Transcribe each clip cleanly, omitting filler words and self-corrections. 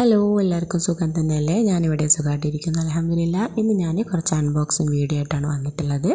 Hello, എല്ലാവർക്കും സുഖം തന്നെയല്ലേ? ഞാനിവിടെ സുഖമായിട്ടിരിക്കുന്നു, അൽഹംദുലില്ലാ. ഇന്ന് ഞാൻ കുറച്ച് അൺബോക്സിങ് വീഡിയോ ആയിട്ടാണ് വന്നിട്ടുള്ളത്.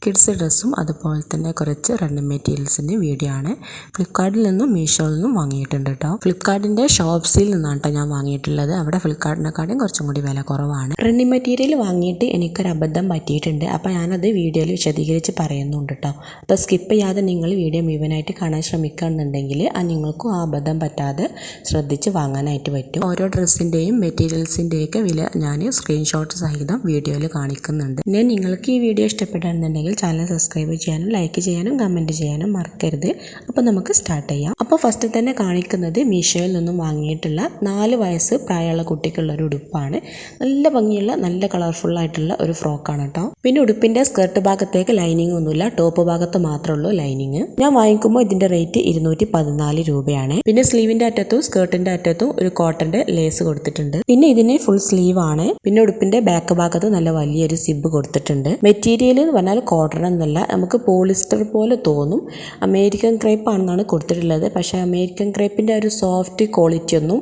കിഡ്സ് ഡ്രസ്സും അതുപോലെ തന്നെ കുറച്ച് റണ്ണിങ് മെറ്റീരിയൽസിൻ്റെ വീഡിയോ ആണ്. ഫ്ലിപ്കാർട്ടിൽ നിന്നും മീഷോയിൽ നിന്നും വാങ്ങിയിട്ടുണ്ട് കേട്ടോ. ഫ്ലിപ്കാർട്ടിൻ്റെ ഷോപ്സിൽ നിന്നാണ് കേട്ടോ ഞാൻ വാങ്ങിയിട്ടുള്ളത്. അവിടെ ഫ്ലിപ്കാർട്ടിനെക്കാട്ടും കുറച്ചും കൂടി വില കുറവാണ്. റണ്ണിങ് മെറ്റീരിയൽ വാങ്ങിയിട്ട് എനിക്കൊരു അബദ്ധം പറ്റിയിട്ടുണ്ട്. അപ്പോൾ ഞാനത് വീഡിയോയിൽ വിശദീകരിച്ച് പറയുന്നുണ്ട് കേട്ടോ. അപ്പോൾ സ്കിപ്പ് ചെയ്യാതെ നിങ്ങൾ വീഡിയോ മുഴുവനായിട്ട് കാണാൻ ശ്രമിക്കുകയാണെന്നുണ്ടെങ്കിൽ നിങ്ങൾക്കും ആ അബദ്ധം പറ്റാതെ ശ്രദ്ധിച്ച് വാങ്ങാനായിട്ട് പറ്റും. ഓരോ ഡ്രസ്സിൻ്റെയും മെറ്റീരിയൽസിൻ്റെയൊക്കെ വില ഞാൻ സ്ക്രീൻഷോട്ട് സഹിതം വീഡിയോയിൽ കാണിക്കുന്നുണ്ട്. പിന്നെ നിങ്ങൾക്ക് ഈ വീഡിയോ ഇഷ്ടപ്പെടുകയാണെന്നുണ്ടെങ്കിൽ ചാനൽ സബ്സ്ക്രൈബ് ചെയ്യാനും ലൈക്ക് ചെയ്യാനും കമൻറ്റ് ചെയ്യാനും മറക്കരുത്. അപ്പോൾ നമുക്ക് സ്റ്റാർട്ട് ചെയ്യാം. അപ്പോൾ ഫസ്റ്റ് തന്നെ കാണിക്കുന്നത് മീഷോയിൽ നിന്നും വാങ്ങിയിട്ടുള്ള 4 വയസ്സ് പ്രായമുള്ള കുട്ടിക്കുള്ള ഒരു ഉടുപ്പാണ്. നല്ല ഭംഗിയുള്ള നല്ല കളർഫുള്ളായിട്ടുള്ള ഒരു ഫ്രോക്കാണ് കേട്ടോ. പിന്നെ ഉടുപ്പിൻ്റെ സ്കർട്ട് ഭാഗത്തേക്ക് ലൈനിങ് ഒന്നുമില്ല, ടോപ്പ് ഭാഗത്ത് മാത്രമേ ഉള്ളൂ ലൈനിങ്. ഞാൻ വാങ്ങിക്കുമ്പോൾ ഇതിൻ്റെ റേറ്റ് 214 രൂപയാണ്. പിന്നെ സ്ലീവിൻ്റെ അറ്റത്തും സ്കേർട്ടിൻ്റെ അറ്റത്തും ഒരു കോട്ടൻ്റെ ലേസ് കൊടുത്തിട്ടുണ്ട്. പിന്നെ ഇതിന് ഫുൾ സ്ലീവ് ആണ്. പിന്നെ ഉടുപ്പിന്റെ ബാക്ക് ഭാഗത്ത് നല്ല വലിയൊരു സിബ് കൊടുത്തിട്ടുണ്ട്. മെറ്റീരിയൽ എന്ന് പറഞ്ഞാൽ കോട്ടൺ എന്നല്ല, നമുക്ക് പോളിസ്റ്റർ പോലെ തോന്നും. അമേരിക്കൻ ക്രേപ്പ് ആണെന്നാണ് കൊടുത്തിട്ടുള്ളത്. പക്ഷേ അമേരിക്കൻ ക്രേപ്പിന്റെ ഒരു സോഫ്റ്റ് ക്വാളിറ്റി ഒന്നും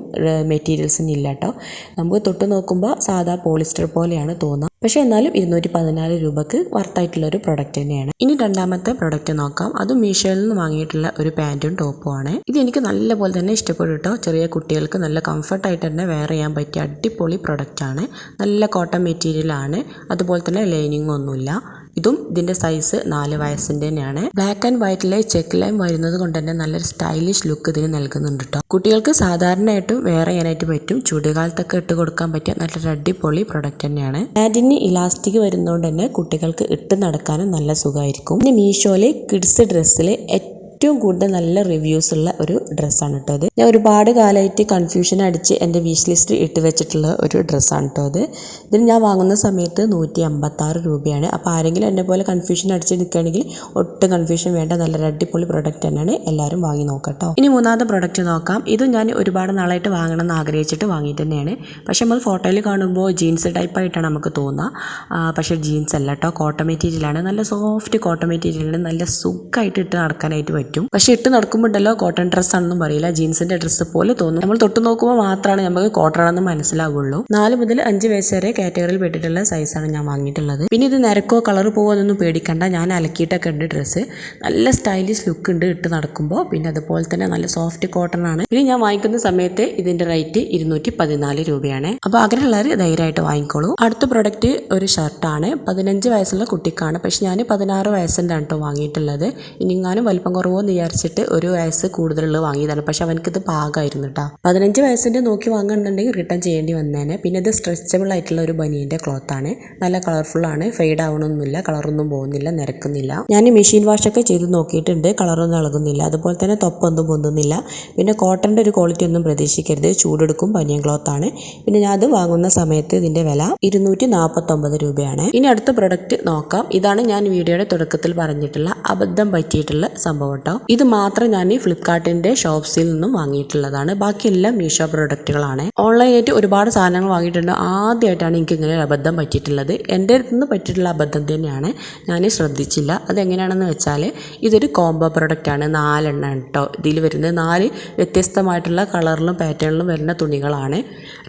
മെറ്റീരിയൽസിന് ഇല്ല കേട്ടോ. നമുക്ക് തൊട്ട് നോക്കുമ്പോൾ സാധാ പോളിസ്റ്റർ പോലെയാണ് തോന്നുക. പക്ഷേ എന്നാലും 214 രൂപക്ക് വർത്തായിട്ടുള്ള ഒരു പ്രൊഡക്റ്റ് തന്നെയാണ്. ഇനി രണ്ടാമത്തെ പ്രൊഡക്റ്റ് നോക്കാം. അതും മീഷോയിൽ നിന്ന് വാങ്ങിയിട്ടുള്ള ഒരു പാൻറ്റും ടോപ്പും ആണ്. ഇത് എനിക്ക് നല്ലപോലെ തന്നെ ഇഷ്ടപ്പെട്ടു കേട്ടോ. ചെറിയ കുട്ടികൾക്ക് നല്ല കംഫർട്ടായിട്ട് തന്നെ വെയർ ചെയ്യാൻ പറ്റിയ അടിപൊളി പ്രൊഡക്റ്റ് ആണ്. നല്ല കോട്ടൺ മെറ്റീരിയൽ ആണ്. അതുപോലെ തന്നെ ലൈനിങ് ഒന്നുമില്ല. ഇതും ഇതിൻ്റെ സൈസ് 4 വയസ്സിൻ്റെ തന്നെയാണ്. ബ്ലാക്ക് ആൻഡ് വൈറ്റിലെ ചെക്ക് ലൈൻ വരുന്നത് കൊണ്ട് തന്നെ നല്ലൊരു സ്റ്റൈലിഷ് ലുക്ക് ഇതിന് നൽകുന്നുണ്ട് കേട്ടോ. കുട്ടികൾക്ക് സാധാരണയായിട്ടും വെയർ ചെയ്യാനായിട്ട് പറ്റും. ചൂടുകാലത്തൊക്കെ ഇട്ട് കൊടുക്കാൻ പറ്റിയ നല്ലൊരു അടിപൊളി പ്രൊഡക്റ്റ് തന്നെയാണ്. പാൻറ്റിന് ഇലാസ്റ്റിക് വരുന്നതുകൊണ്ട് തന്നെ കുട്ടികൾക്ക് ഇട്ട് നടക്കാനും നല്ല സുഖമായിരിക്കും. പിന്നെ മീഷോയിലെ കിഡ്സ് ഡ്രസ്സിൽ ഏറ്റവും കൂടുതൽ നല്ല റിവ്യൂസ് ഉള്ള ഒരു ഡ്രസ്സാണ് കേട്ടോ അത്. ഞാൻ ഒരുപാട് കാലമായിട്ട് കൺഫ്യൂഷൻ അടിച്ച് എൻ്റെ വിഷ് ലിസ്റ്റ് ഇട്ട് വെച്ചിട്ടുള്ള ഒരു ഡ്രസ്സാണ് കേട്ടോ അത്. ഇതിന് ഞാൻ വാങ്ങുന്ന സമയത്ത് 156 രൂപയാണ്. അപ്പോൾ ആരെങ്കിലും എന്നെ പോലെ കൺഫ്യൂഷൻ അടിച്ച് നിൽക്കുകയാണെങ്കിൽ ഒട്ടും കൺഫ്യൂഷൻ വേണ്ട, നല്ലൊരു അടിപൊളി പ്രൊഡക്റ്റ് തന്നെയാണ്. എല്ലാവരും വാങ്ങി നോക്കട്ടോ. ഇനി മൂന്നാമത്തെ പ്രൊഡക്റ്റ് നോക്കാം. ഇത് ഞാൻ ഒരുപാട് നാളായിട്ട് വാങ്ങണം എന്ന് ആഗ്രഹിച്ചിട്ട് വാങ്ങിയിട്ട് തന്നെയാണ്. പക്ഷേ നമ്മൾ ഫോട്ടോയിൽ കാണുമ്പോൾ ജീൻസ് ടൈപ്പായിട്ടാണ് നമുക്ക് തോന്നുക. പക്ഷേ ജീൻസ് അല്ല കേട്ടോ, കോട്ടൺ മെറ്റീരിയലാണ്. നല്ല സോഫ്റ്റ് കോട്ടൺ മെറ്റീരിയലാണ്. നല്ല സുഖമായിട്ട് ഇട്ട് നടക്കാനായിട്ട് പറ്റും. പക്ഷെ ഇട്ട് നടക്കുമ്പോണ്ടല്ലോ കോട്ടൺ ഡ്രസ് ആണെന്നും പറയില്ല, ജീൻസിന്റെ ഡ്രസ്സ് പോലെ തോന്നും. നമ്മൾ തൊട്ട് നോക്കുമ്പോൾ മാത്രമാണ് നമുക്ക് കോട്ടൺ ആണെന്ന് മനസ്സിലാവുള്ളൂ. 4 മുതൽ 5 വയസ്സ് വരെ കാറ്റഗറിയിൽ പെട്ടിട്ടുള്ള സൈസാണ് ഞാൻ വാങ്ങിയിട്ടുള്ളത്. പിന്നെ ഇത് നിരക്കോ കളർ പോവൊന്നും പേടിക്കണ്ട. ഞാൻ അലക്കിയിട്ടൊക്കെ ഉണ്ട് ഡ്രസ്സ്. നല്ല സ്റ്റൈലിഷ് ലുക്ക് ഉണ്ട് ഇട്ട് നടക്കുമ്പോൾ. പിന്നെ അതുപോലെ തന്നെ നല്ല സോഫ്റ്റ് കോട്ടൺ ആണ്. പിന്നെ ഞാൻ വാങ്ങിക്കുന്ന സമയത്ത് ഇതിന്റെ റേറ്റ് 214 രൂപയാണ്. അപ്പോൾ ആഗ്രഹമുള്ളവർ ധൈര്യമായിട്ട് വാങ്ങിക്കോളൂ. അടുത്ത പ്രൊഡക്റ്റ് ഒരു ഷർട്ടാണ്. 15 വയസ്സുള്ള കുട്ടിക്കാണ്. പക്ഷെ ഞാൻ 16 വയസ്സിൻ്റെ ആണ് കേട്ടോ വാങ്ങിയിട്ടുള്ളത്. ഇനിങ്ങാനും വലിപ്പം കുറവോ എന്ന് വിചാരിച്ചിട്ട് ഒരു വയസ്സ് കൂടുതലുള്ള വാങ്ങിയതാണ്. പക്ഷെ അവനക്കിത് പാകമായിരുന്നു കേട്ടോ. 15 വയസ്സിൻ്റെ നോക്കി വാങ്ങുന്നുണ്ടെങ്കിൽ റിട്ടേൺ ചെയ്യേണ്ടി വന്നേനെ. പിന്നെ ഇത് സ്ട്രെച്ചബിൾ ആയിട്ടുള്ള ഒരു ബനിയൻ്റെ ക്ലോത്താണ്. നല്ല കളർഫുൾ ആണ്. ഫെയ്ഡ് ആവണമൊന്നുമില്ല, കളറൊന്നും പോകുന്നില്ല, നിരക്കുന്നില്ല. ഞാൻ മെഷീൻ വാഷൊക്കെ ചെയ്ത് നോക്കിയിട്ടുണ്ട്, കളറൊന്നും ഇളകുന്നില്ല. അതുപോലെ തന്നെ തൊപ്പൊന്നും പൊന്തുന്നില്ല. പിന്നെ കോട്ടൻ്റെ ഒരു ക്വാളിറ്റി ഒന്നും പ്രതീക്ഷിക്കരുത്, ചൂടെടുക്കും. ബനിയൻ ക്ലോത്താണ്. പിന്നെ ഞാൻ അത് വാങ്ങുന്ന സമയത്ത് ഇതിൻ്റെ വില 249 രൂപയാണ്. ഇനി അടുത്ത പ്രൊഡക്റ്റ് നോക്കാം. ഇതാണ് ഞാൻ വീഡിയോയുടെ തുടക്കത്തിൽ പറഞ്ഞിട്ടുള്ള അബദ്ധം പറ്റിയിട്ടുള്ള സംഭവം കേട്ടോ. ഇത് മാത്രം ഞാൻ ഫ്ലിപ്കാർട്ടിന്റെ ഷോപ്സിൽ നിന്നും വാങ്ങിയിട്ടുള്ളതാണ്. ബാക്കിയെല്ലാം മീഷോ പ്രൊഡക്റ്റുകളാണ്. ഓൺലൈനായിട്ട് ഒരുപാട് സാധനങ്ങൾ വാങ്ങിയിട്ടുണ്ട്. ആദ്യമായിട്ടാണ് എനിക്ക് ഇങ്ങനെ ഒരു അബദ്ധം പറ്റിയിട്ടുള്ളത്. എൻ്റെ അടുത്ത് നിന്ന് പറ്റിയിട്ടുള്ള അബദ്ധം തന്നെയാണ്, ഞാൻ ശ്രദ്ധിച്ചില്ല. അതെങ്ങനെയാണെന്ന് വെച്ചാൽ ഇതൊരു കോംബോ പ്രൊഡക്റ്റ് ആണ്. 4 എണ്ണം കേട്ടോ ഇതിൽ വരുന്നത്. 4 വ്യത്യസ്തമായിട്ടുള്ള കളറിലും പാറ്റേണിലും വരുന്ന തുണികളാണ്.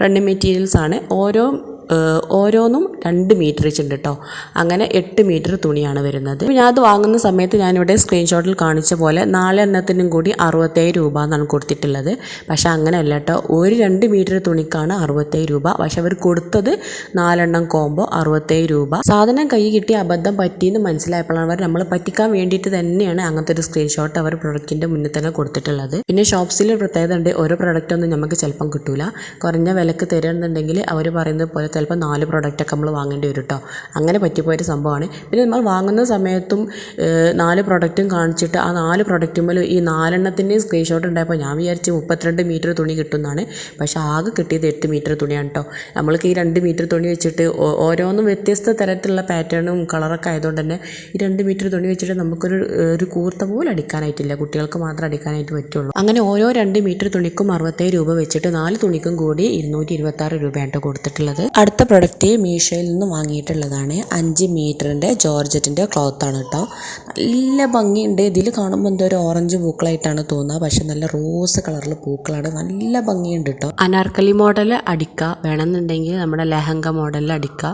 റണ്ണിങ് മെറ്റീരിയൽസ് ആണ്. ഓരോന്നും 2 മീറ്റർ വെച്ചിട്ടുണ്ട് കേട്ടോ. അങ്ങനെ 8 മീറ്റർ തുണിയാണ് വരുന്നത്. ഞാൻ അത് വാങ്ങുന്ന സമയത്ത് ഞാനിവിടെ സ്ക്രീൻഷോട്ടിൽ കാണിച്ച പോലെ 4 എണ്ണത്തിനും കൂടി 67 രൂപ എന്നാണ് കൊടുത്തിട്ടുള്ളത്. പക്ഷെ അങ്ങനെയല്ല കേട്ടോ, ഒരു 2 മീറ്റർ തുണിക്കാണ് 67 രൂപ. പക്ഷെ അവർ കൊടുത്തത് 4 എണ്ണം കോംബോ 67 രൂപ. സാധനം കൈ കിട്ടി അബദ്ധം പറ്റിയെന്ന് മനസ്സിലായപ്പോഴാണ് അവർ നമ്മൾ പറ്റിക്കാൻ വേണ്ടിയിട്ട് തന്നെയാണ് അങ്ങനത്തെ ഒരു സ്ക്രീൻഷോട്ട് അവർ പ്രൊഡക്റ്റിൻ്റെ മുന്നിൽ തന്നെ കൊടുത്തിട്ടുള്ളത്. പിന്നെ ഷോപ്സിൽ പ്രത്യേകത ഉണ്ട്, ഓരോ പ്രൊഡക്റ്റൊന്നും നമുക്ക് ചിലപ്പം കിട്ടൂല. കുറഞ്ഞ വിലക്ക് തരുന്നുണ്ടെങ്കിൽ അവർ പറയുന്നത് പോലെ ചിലപ്പോൾ 4 പ്രൊഡക്റ്റൊക്കെ നമ്മൾ വാങ്ങേണ്ടി വരും കേട്ടോ. അങ്ങനെ പറ്റിപ്പോയൊരു സംഭവമാണ്. പിന്നെ നമ്മൾ വാങ്ങുന്ന സമയത്തും 4 പ്രൊഡക്റ്റും കാണിച്ചിട്ട് ആ 4 പ്രൊഡക്റ്റുമ്പോൾ ഈ 4 എണ്ണത്തിൻ്റെയും സ്ക്രീൻഷോട്ട് ഉണ്ടായപ്പോൾ ഞാൻ വിചാരിച്ച് 32 മീറ്റർ തുണി കിട്ടുന്നതാണ്. പക്ഷേ ആകെ കിട്ടിയത് 8 മീറ്റർ തുണിയാണ് കേട്ടോ. നമ്മൾക്ക് ഈ 2 മീറ്റർ തുണി വെച്ചിട്ട് ഓരോന്നും വ്യത്യസ്ത തരത്തിലുള്ള പാറ്റേണും കളറൊക്കെ ആയതുകൊണ്ട് തന്നെ ഈ 2 മീറ്റർ തുണി വെച്ചിട്ട് നമുക്കൊരു കൂർത്ത പോലെ അടിക്കാനായിട്ടില്ല, കുട്ടികൾക്ക് മാത്രം അടിക്കാനായിട്ട് പറ്റുള്ളൂ. അങ്ങനെ ഓരോ 2 മീറ്റർ തുണിക്കും 67 രൂപ വെച്ചിട്ട് 4 തുണിക്കും കൂടി 226 രൂപയാണ് കേട്ടോ കൊടുത്തിട്ടുള്ളത്. അടുത്ത പ്രൊഡക്റ്റ് മീഷോയിൽ നിന്ന് വാങ്ങിയിട്ടുള്ളതാണ്. 5 മീറ്ററിൻ്റെ ജോർജറ്റിൻ്റെ ക്ലോത്താണ് കേട്ടോ. നല്ല ഭംഗിയുണ്ട്. ഇതിൽ കാണുമ്പോൾ എന്തോ ഒരു ഓറഞ്ച് പൂക്കളായിട്ടാണ് തോന്നുക, പക്ഷെ നല്ല റോസ് കളറിൽ പൂക്കളാണ്. നല്ല ഭംഗിയുണ്ട് കേട്ടോ. അനാർക്കലി മോഡൽ അടിക്കുക വേണമെന്നുണ്ടെങ്കിൽ നമ്മുടെ ലെഹങ്ക മോഡലിൽ അടിക്കുക.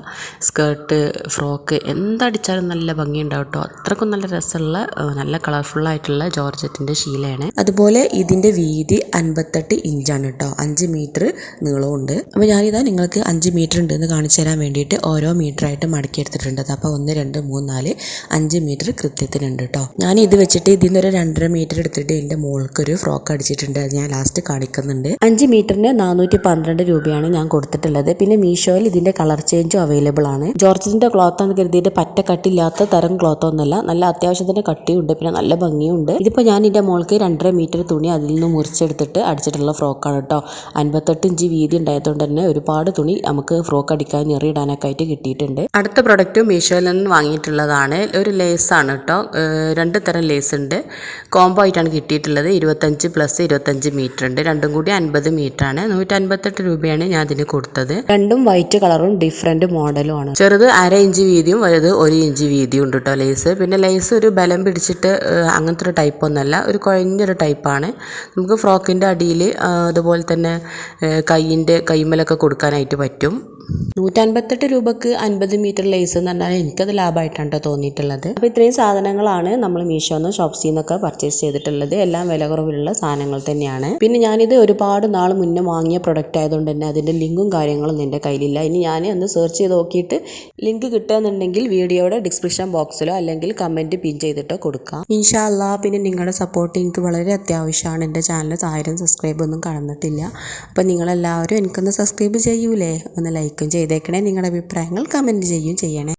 സ്കേർട്ട്, ഫ്രോക്ക് എന്തടിച്ചാലും നല്ല ഭംഗിയുണ്ടാവും കേട്ടോ. അത്രക്കും നല്ല രസമുള്ള നല്ല കളർഫുള്ളായിട്ടുള്ള ജോർജറ്റിൻ്റെ ശീലയാണ്. അതുപോലെ ഇതിൻ്റെ വീതി 58 ഇഞ്ചാണ് കേട്ടോ. 5 മീറ്റർ നീളമുണ്ട്. അപ്പോൾ ഞാനിതാ നിങ്ങൾക്ക് 5 മീറ്റർ ഉണ്ടെന്ന് കാണിച്ചു തരാൻ വേണ്ടിയിട്ട് ഓരോ മീറ്ററായിട്ട് മടക്കി എടുത്തിട്ടുണ്ട്. അപ്പോൾ 1, 2, 3, 4, 5 മീറ്റർ കൃത്യത്തിനുണ്ട് കേട്ടോ. ഞാൻ ഇത് വെച്ചിട്ട് ഇതിൽ നിന്നൊരു 2.5 മീറ്റർ എടുത്തിട്ട് എൻ്റെ മോൾക്കൊരു ഫ്രോക്ക് അടിച്ചിട്ടുണ്ട്. അത് ഞാൻ ലാസ്റ്റ് കാണിക്കുന്നുണ്ട്. 5 മീറ്ററിന് 412 രൂപയാണ് ഞാൻ കൊടുത്തിട്ടുള്ളത്. പിന്നെ മീഷോയിൽ ഇതിൻ്റെ കളർ ചേഞ്ചും അവൈലബിൾ ആണ്. ജോർജറ്റിൻ്റെ ക്ലോത്ത് എന്ന് കരുതിയിട്ട് പറ്റ കട്ടില്ലാത്ത തരം ക്ലോത്ത് ഒന്നുമല്ല, നല്ല അത്യാവശ്യത്തിന് കട്ടിയുണ്ട്, പിന്നെ നല്ല ഭംഗിയുണ്ട്. ഇതിപ്പോൾ ഞാൻ എൻ്റെ മോൾക്ക് 2.5 മീറ്റർ തുണി അതിൽ നിന്ന് മുറിച്ചെടുത്തിട്ട് അടിച്ചിട്ടുള്ള ഫ്രോക്കാണ് കേട്ടോ. 58 ഇഞ്ച് വീതി ഉണ്ടായതുകൊണ്ട് തന്നെ ഒരുപാട് തുണി നമുക്ക് ഫ്രോക്ക് അടിക്കാൻ ഞെറിയിടാനൊക്കെ ആയിട്ട് കിട്ടിയിട്ടുണ്ട്. അടുത്ത പ്രൊഡക്റ്റ് മീഷോയിൽ നിന്ന് വാങ്ങിയിട്ടുള്ളതാണ്. ഒരു ലേസാണ് കേട്ടോ. 2 തരം ലേസ് ഉണ്ട്. കോംബോ ആയിട്ടാണ് കിട്ടിയിട്ടുള്ളത്. 25 + 25 മീറ്റർ ഉണ്ട്. രണ്ടും കൂടി 50 മീറ്റർ ആണ്. 158 രൂപയാണ് ഞാൻ അതിന് കൊടുത്തത്. രണ്ടും വൈറ്റ് കളറും ഡിഫറെന്റ് മോഡലും ആണ്. ചെറുത് 1/2 ഇഞ്ച് വീതിയും വലുത് 1 ഇഞ്ച് വീതിയും ഉണ്ട് കേട്ടോ ലേസ്. പിന്നെ ലേസ് ഒരു ബലം പിടിച്ചിട്ട് അങ്ങനത്തെ ഒരു ടൈപ്പ് ഒന്നല്ല, ഒരു കുഴഞ്ഞൊരു ടൈപ്പാണ്. നമുക്ക് ഫ്രോക്കിൻ്റെ അടിയിൽ അതുപോലെ തന്നെ കൈമലൊക്കെ കൊടുക്കാനായിട്ട് പറ്റും. 158 രൂപക്ക് 50 മീറ്റർ ലേസ് എന്ന് പറഞ്ഞാൽ എനിക്കത് ലാഭമായിട്ടാണ് കേട്ടോ തോന്നിയിട്ടുള്ളത്. അപ്പോൾ ഇത്രയും സാധനങ്ങളാണ് നമ്മൾ മീഷോന്ന് ഷോപ്സിൽ നിന്നൊക്കെ പർച്ചേസ് ചെയ്തിട്ടുള്ളത്. എല്ലാം വില കുറവിലുള്ള സാധനങ്ങൾ തന്നെയാണ്. പിന്നെ ഞാനിത് ഒരുപാട് നാൾ മുന്നേ വാങ്ങിയ പ്രൊഡക്റ്റ് ആയതുകൊണ്ട് തന്നെ അതിൻ്റെ ലിങ്കും കാര്യങ്ങളൊന്നും എൻ്റെ കയ്യിലില്ല. ഇനി ഞാൻ ഒന്ന് സെർച്ച് ചെയ്ത് നോക്കിയിട്ട് ലിങ്ക് കിട്ടുകയെന്നുണ്ടെങ്കിൽ വീഡിയോയുടെ ഡിസ്ക്രിപ്ഷൻ ബോക്സിലോ അല്ലെങ്കിൽ കമൻറ്റ് പിൻ ചെയ്തിട്ടോ കൊടുക്കാം. ഇൻഷാ അല്ലാ. പിന്നെ നിങ്ങളുടെ സപ്പോർട്ട് എനിക്ക് വളരെ അത്യാവശ്യമാണ്. എൻ്റെ ചാനൽ 1000 സബ്സ്ക്രൈബ് ഒന്നും കടന്നിട്ടില്ല. അപ്പോൾ നിങ്ങളെല്ലാവരും എനിക്കൊന്ന് സബ്സ്ക്രൈബ് ചെയ്യൂലേ? ഒന്ന് ലൈക്കും ചെയ്തേക്കണേ. നിങ്ങളുടെ അഭിപ്രായങ്ങൾ കമൻറ്റ് ചെയ്യണേ.